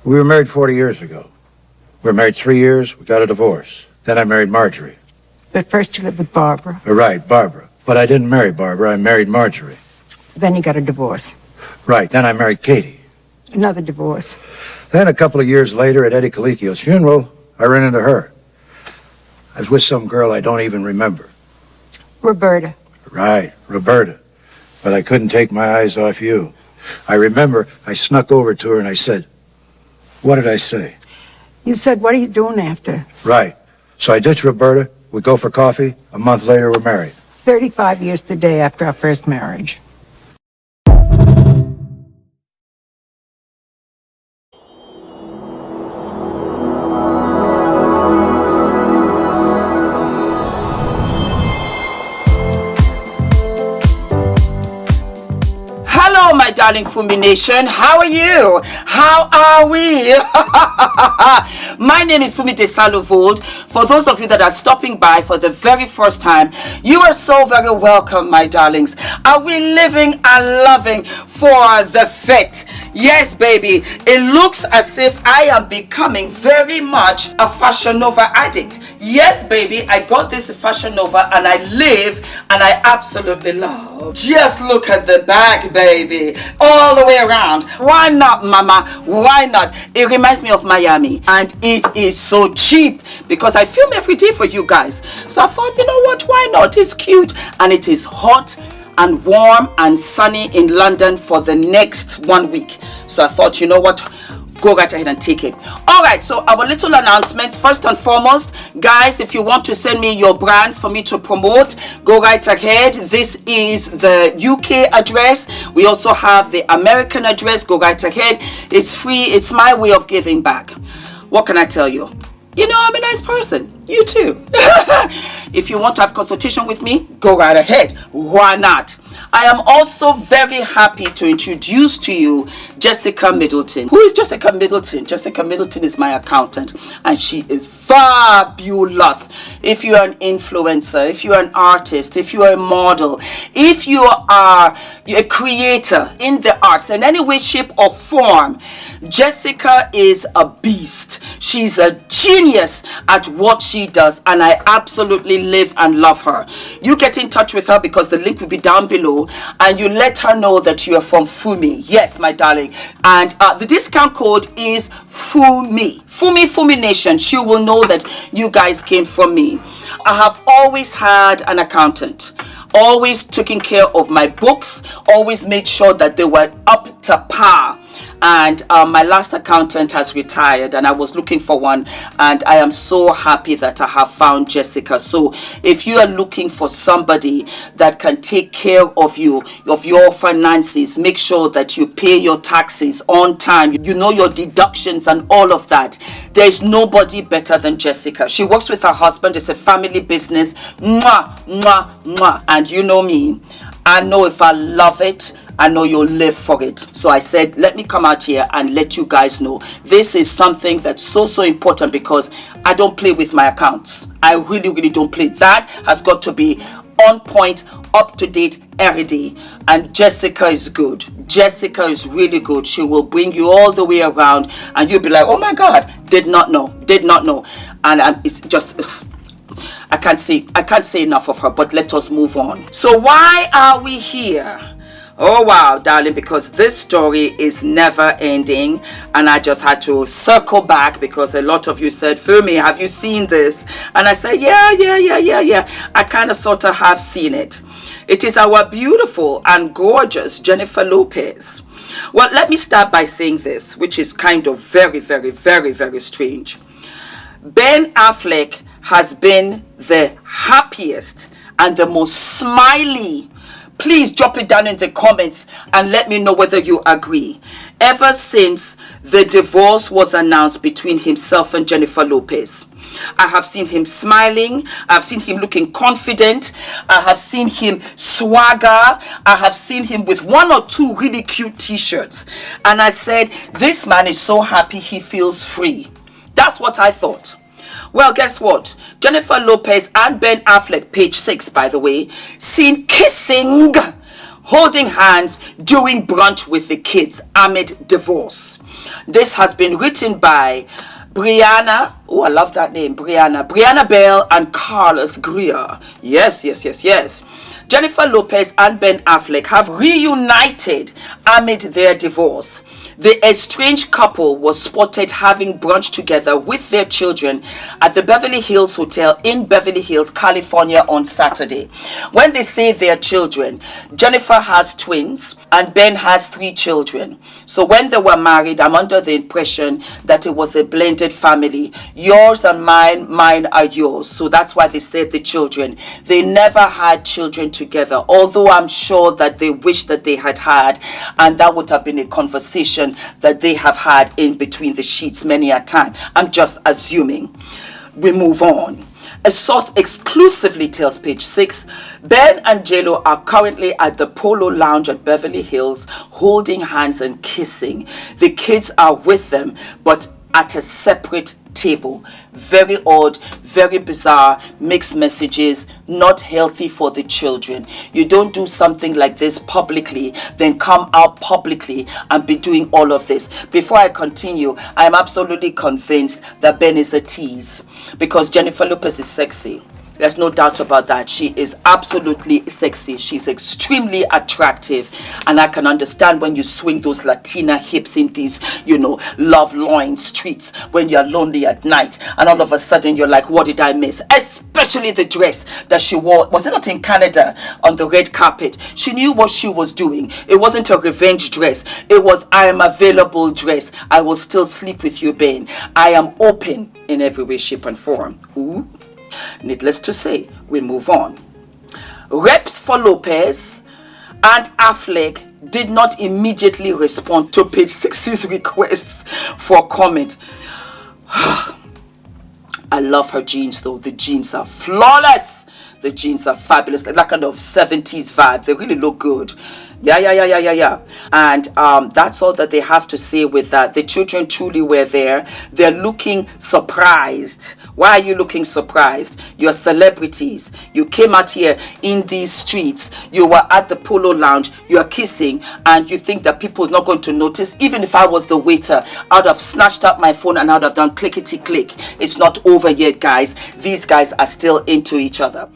We were married 40 years ago. We were married 3 years, we got a divorce. Then I married Marjorie. But first you lived with Barbara. Right, Barbara. But I didn't marry Barbara, I married Marjorie. Then you got a divorce. Right, then I married Katie. Another divorce. Then a couple of years later at Eddie Colicchio's funeral, I ran into her. I was with some girl I don't even remember. Roberta. Right, Roberta. But I couldn't take my eyes off you. I remember I snuck over to her and I said, what did I say? You said, what are you doing after? Right. So I ditched Roberta, we go for coffee, a month later we're married. 35 years today after our first marriage. Hello, my darling Fumi Nation. How are you? How are we? My name is Fumi Desalu-Vold. For those of you that are stopping by for the very first time, you are so very welcome, my darlings. Are we living and loving for the fit? Yes, baby. It looks as if I am becoming very much a Fashion Nova addict. Yes, baby. I got this Fashion Nova and I live and I absolutely love. Just look at the bag, baby. All the way around. Why not, mama? Why not? It reminds me of Miami and it is so cheap because I film every day for you guys. So I thought, you know what? Why not? It's cute and it is hot and warm and sunny in London for the next 1 week. So I thought, you know what? Go right ahead and take it. All right, so our little announcements. First and foremost, guys, if you want to send me your brands for me to promote, go right ahead. This is the UK address. We also have the American address. Go right ahead. It's free. It's my way of giving back. What can I tell you? You know, I'm a nice person. You too. If you want to have consultation with me, go right ahead. Why not? I am also very happy to introduce to you Jessica Middleton. Who is Jessica Middleton? Jessica Middleton is my accountant and she is fabulous. If you are an influencer, if you are an artist, if you are a model, if you are a creator in the arts in any way, shape or form, Jessica is a beast. She's a genius at what she does and I absolutely live and love her. You get in touch with her because the link will be down below and you let her know that you are from Fumi. Yes, my darling. And the discount code is Fumi. Fumi Nation. She will know that you guys came from me. I have always had an accountant. Always taking care of my books. Always made sure that they were up to par. And my last accountant has retired and I was looking for one and I am so happy that I have found Jessica. So if you are looking for somebody that can take care of you, of your finances, make sure that you pay your taxes on time, you know your deductions and all of that, there's nobody better than Jessica. She works with her husband. It's a family business. Mwah, mwah, mwah. And you know me, I know if I love it, I know you'll live for it. So I said, let me come out here and let you guys know. This is something that's so important because I don't play with my accounts. I really don't play. That has got to be on point, up to date every day. And Jessica is good. Jessica is really good. She will bring you all the way around and you'll be like, oh my God, did not know. And it's just... I can't say enough of her, but let us move on. So why are we here? Oh wow, darling, because this story is never ending and I just had to circle back because a lot of you said, Fumi, have you seen this? And I said, yeah. I kind of sort of have seen it. It is our beautiful and gorgeous Jennifer Lopez. Well, let me start by saying this, which is kind of very strange. Ben Affleck has been the happiest and the most smiley. Please drop it down in the comments and let me know whether you agree. Ever since the divorce was announced between himself and Jennifer Lopez, I have seen him smiling. I've seen him looking confident. I have seen him swagger. I have seen him with 1 or 2 really cute t-shirts. And I said, this man is so happy he feels free. That's what I thought. Well, guess what? Jennifer Lopez and Ben Affleck, page 6, by the way, seen kissing, holding hands during brunch with the kids amid divorce. This has been written by Brianna, oh, I love that name, Brianna Bell and Carlos Greer. Yes. Jennifer Lopez and Ben Affleck have reunited amid their divorce. The estranged couple was spotted having brunch together with their children at the Beverly Hills Hotel in Beverly Hills, California on Saturday. When they say their children, Jennifer has twins and Ben has 3 children. So when they were married, I'm under the impression that it was a blended family. Yours and mine are yours. So that's why they said the children. They never had children together, although I'm sure that they wish that they had, and that would have been a conversation that they have had in between the sheets many a time. I'm just assuming. We move on. A source exclusively tells Page 6, Ben and JLo are currently at the Polo Lounge at Beverly Hills, holding hands and kissing. The kids are with them, but at a separate table. Very odd, very bizarre, mixed messages, not healthy for the children. You don't do something like this publicly, then come out publicly and be doing all of this. Before I continue, I am absolutely convinced that Ben is a tease, because Jennifer Lopez is sexy. There's no doubt about that. She is absolutely sexy. She's extremely attractive. And I can understand when you swing those Latina hips in these, love-lorn streets when you're lonely at night. And all of a sudden you're like, what did I miss? Especially the dress that she wore. Was it not in Canada on the red carpet? She knew what she was doing. It wasn't a revenge dress. It was, I am available dress. I will still sleep with you, Ben. I am open in every way, shape, and form. Ooh. Needless to say, we move on. Reps for Lopez and Affleck did not immediately respond to Page 6's requests for comment. I love her jeans though. The jeans are flawless. The jeans are fabulous. That kind of 70s vibe. They really look good. Yeah. And that's all that they have to say with that. The children truly were there. They're looking surprised. Why are you looking surprised? You're celebrities. You came out here in these streets. You were at the Polo Lounge. You're kissing. And you think that people are not going to notice? Even if I was the waiter, I would have snatched up my phone and I would have done clickety click. It's not over yet, guys. These guys are still into each other.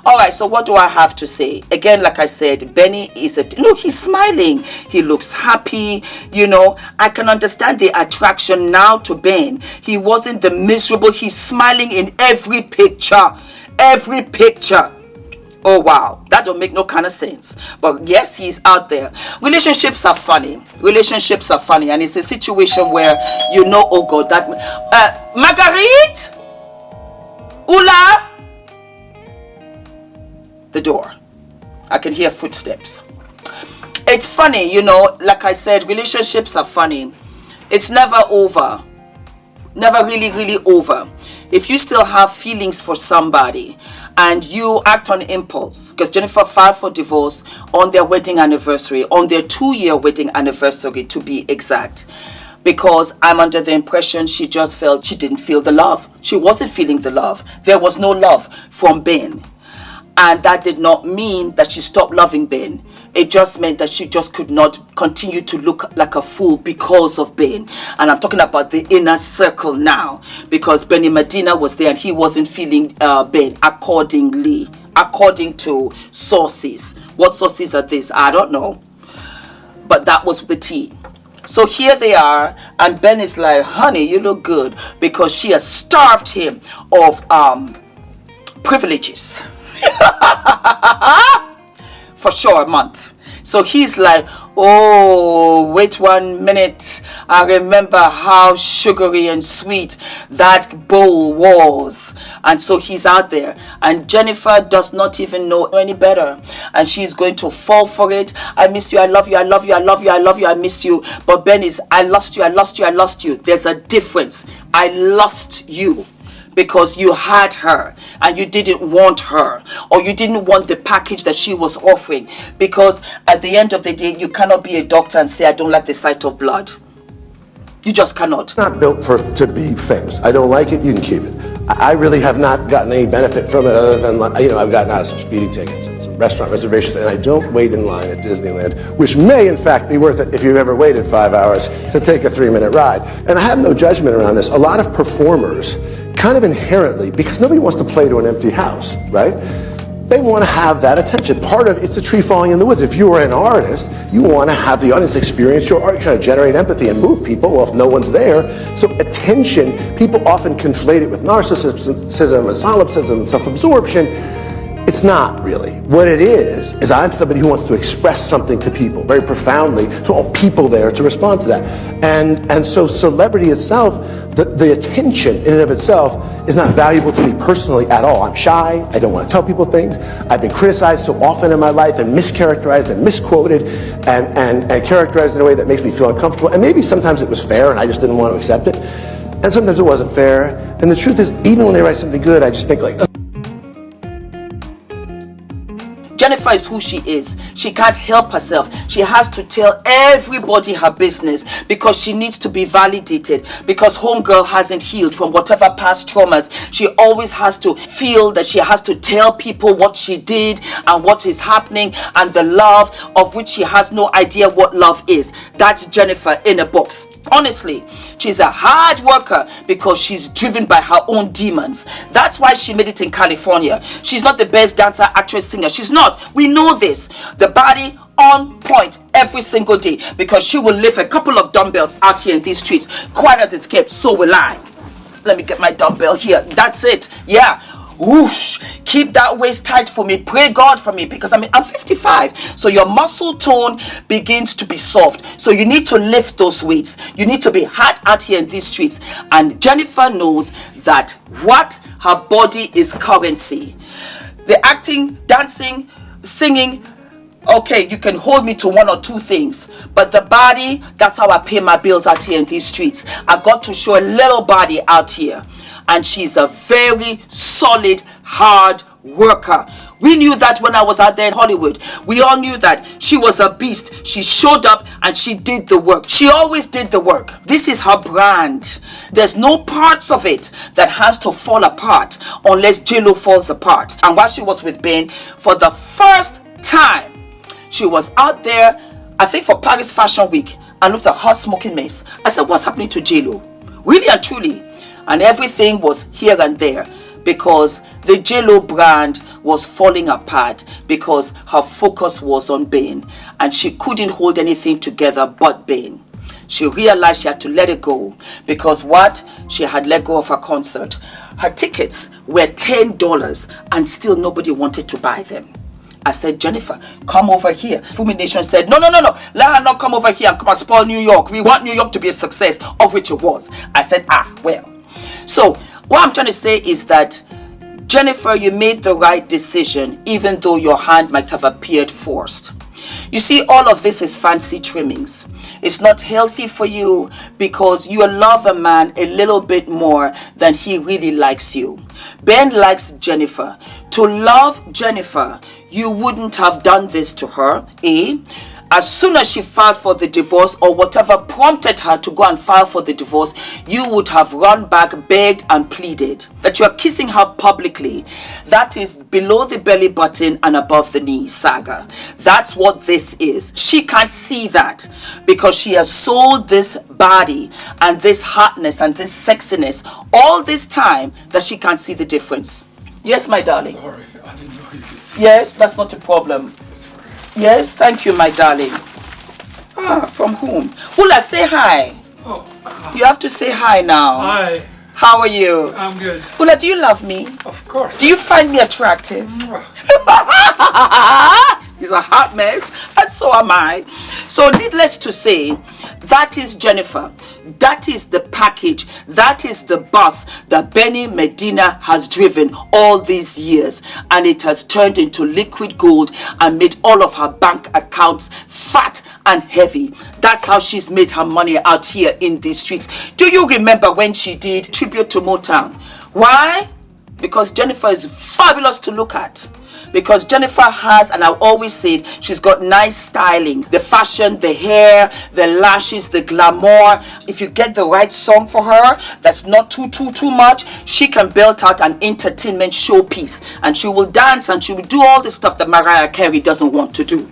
All right, so what do I have to say? Again, like I said, Benny is look, he's smiling. He looks happy. I can understand the attraction now to Ben. He wasn't the miserable. He's smiling in every picture. Every picture. Oh, wow. That don't make no kind of sense. But yes, he's out there. Relationships are funny. Relationships are funny. And it's a situation where, oh God, that... Marguerite? Ula? The door. I can hear footsteps. It's funny, like I said, relationships are funny. It's never over. Never really over. If you still have feelings for somebody and you act on impulse, because Jennifer filed for divorce on their wedding anniversary, on their 2-year wedding anniversary to be exact, because I'm under the impression she just felt she didn't feel the love. She wasn't feeling the love. There was no love from Ben. And that did not mean that she stopped loving Ben. It just meant that she just could not continue to look like a fool because of Ben. And I'm talking about the inner circle now. Because Benny Medina was there and he wasn't feeling Ben accordingly. According to sources. What sources are these? I don't know. But that was the tea. So here they are. And Ben is like, honey, you look good. Because she has starved him of privileges. for sure a month. So he's like, oh, wait 1 minute. I remember how sugary and sweet that bowl was. And so he's out there. And Jennifer does not even know any better. And she's going to fall for it. I miss you. I love you. I love you. I love you. I love you. I miss you. But Ben is, I lost you. I lost you. I lost you. There's a difference. I lost you. Because you had her and you didn't want her, or you didn't want the package that she was offering. Because at the end of the day, you cannot be a doctor and say, I don't like the sight of blood. You just cannot. Not built to be famous. I don't like it, you can keep it. I really have not gotten any benefit from it other than, I've gotten out of some speeding tickets and some restaurant reservations, and I don't wait in line at Disneyland, which may in fact be worth it if you've ever waited 5 hours to take a 3-minute ride. And I have no judgment around this. A lot of performers kind of inherently, because nobody wants to play to an empty house, right? They want to have that attention. Part of it's a tree falling in the woods. If you are an artist, you want to have the audience experience your art. You're trying to generate empathy and move people. Well, if no one's there, so attention, people often conflate it with narcissism and solipsism and self-absorption. It's not really. What it is I'm somebody who wants to express something to people very profoundly, so all people there to respond to that. And so celebrity itself, the attention in and of itself is not valuable to me personally at all. I'm shy, I don't want to tell people things. I've been criticized so often in my life and mischaracterized and misquoted and characterized in a way that makes me feel uncomfortable. And maybe sometimes it was fair and I just didn't want to accept it. And sometimes it wasn't fair. And the truth is, even when they write something good, I just think like, Jennifer is who she is. She can't help herself. She has to tell everybody her business because she needs to be validated, because homegirl hasn't healed from whatever past traumas. She always has to feel that she has to tell people what she did and what is happening, and the love of which she has no idea what love is. That's Jennifer in a box. Honestly, she's a hard worker because she's driven by her own demons. That's why she made it in California. She's not the best dancer, actress, singer. She's not. We know this. The body on point every single day, because she will lift a couple of dumbbells out here in these streets. Quiet as it's kept, so will I. Let me get my dumbbell here. That's it. Yeah. Whoosh, keep that waist tight for me. Pray God for me, because I'm 55. So your muscle tone begins to be soft. So you need to lift those weights. You need to be hard out here in these streets. And Jennifer knows that what her body is currency. The acting, dancing, singing, okay, you can hold me to 1 or 2 things, but the body, that's how I pay my bills out here in these streets. I got to show a little body out here. And she's a very solid, hard worker. We knew that when I was out there in Hollywood. We all knew that she was a beast. She showed up and she did the work. She always did the work. This is her brand. There's no parts of it that has to fall apart unless JLo falls apart. And while she was with Ben, for the first time, she was out there, I think for Paris Fashion Week, and looked at her smoking mess. I said, what's happening to JLo? Really and truly. And everything was here and there because the JLo brand was falling apart because her focus was on Ben, and she couldn't hold anything together but Ben. She realized she had to let it go because what? She had let go of her concert. Her tickets were $10 and still nobody wanted to buy them. I said, Jennifer, come over here. Fumi Nation said, no. Let her not come over here and come and spoil New York. We want New York to be a success, of which it was. I said, well. So what I'm trying to say is that, Jennifer, you made the right decision, even though your hand might have appeared forced. You see, all of this is fancy trimmings. It's not healthy for you because you love a man a little bit more than he really likes you. Ben likes Jennifer. To love Jennifer, you wouldn't have done this to her, As soon as she filed for the divorce, or whatever prompted her to go and file for the divorce, you would have run back, begged and pleaded that you are kissing her publicly. That is below the belly button and above the knee saga. That's what this is. She can't see that because she has sold this body and this hotness and this sexiness all this time that she can't see the difference. Yes, my darling. Sorry, I didn't know you could see. Yes, that's not a problem. Yes, thank you, my darling. From whom? Hula, say hi. You have to say hi now. Hi. How are you? I'm good. Hula, do you love me? Of course. Do you find me attractive? You He's a hot mess, and so am I. So needless to say, that is Jennifer. That is the package. That is the bus that Benny Medina has driven all these years. And it has turned into liquid gold and made all of her bank accounts fat and heavy. That's how she's made her money out here in these streets. Do you remember when she did tribute to Motown? Why? Because Jennifer is fabulous to look at. Because Jennifer has, and I've always said, she's got nice styling. The fashion, the hair, the lashes, the glamour. If you get the right song for her, that's not too much, she can belt out an entertainment showpiece. And she will dance and she will do all the stuff that Mariah Carey doesn't want to do.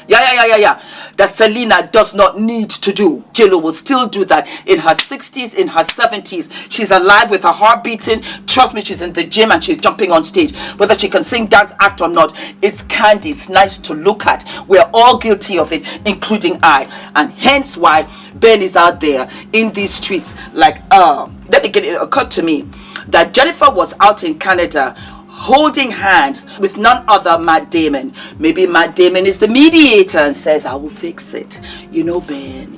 Yeah. That Selena does not need to do. JLo will still do that in her 60s, in her 70s. She's alive with her heart beating. Trust me, she's in the gym and she's jumping on stage. Whether she can sing, dance, act or not, it's candy. It's nice to look at. We're all guilty of it, including I. And hence why Ben is out there in these streets like, then again, it occurred to me that Jennifer was out in Canada holding hands with none other Matt Damon. Maybe Matt Damon is the mediator and says, I will fix it. You know Ben,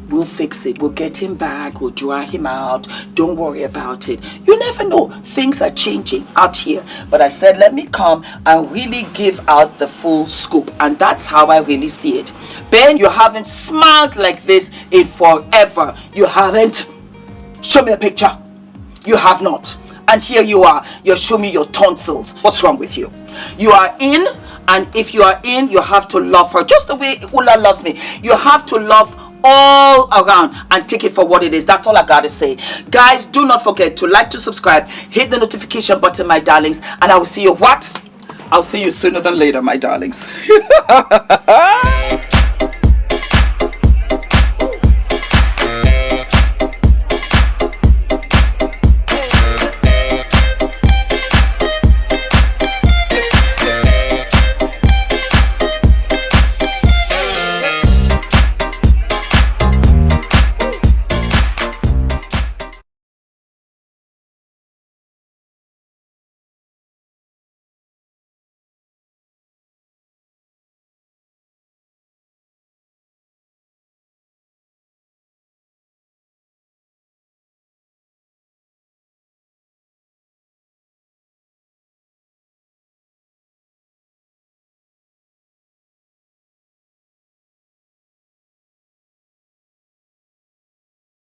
we'll fix it. We'll get him back. We'll dry him out. Don't worry about it. You never know. Things are changing out here. But I said, let me come and really give out the full scoop. And that's how I really see it. Ben, you haven't smiled like this in forever. You haven't. Show me a picture. You have not. And here you are. You're showing me your tonsils. What's wrong with you? You are in, and if you are in, you have to love her just the way Ula loves me. You have to love all around and take it for what it is. That's all I gotta say. Guys, do not forget to like, to subscribe, hit the notification button, my darlings, and I will see you what? I'll see you sooner than later, my darlings.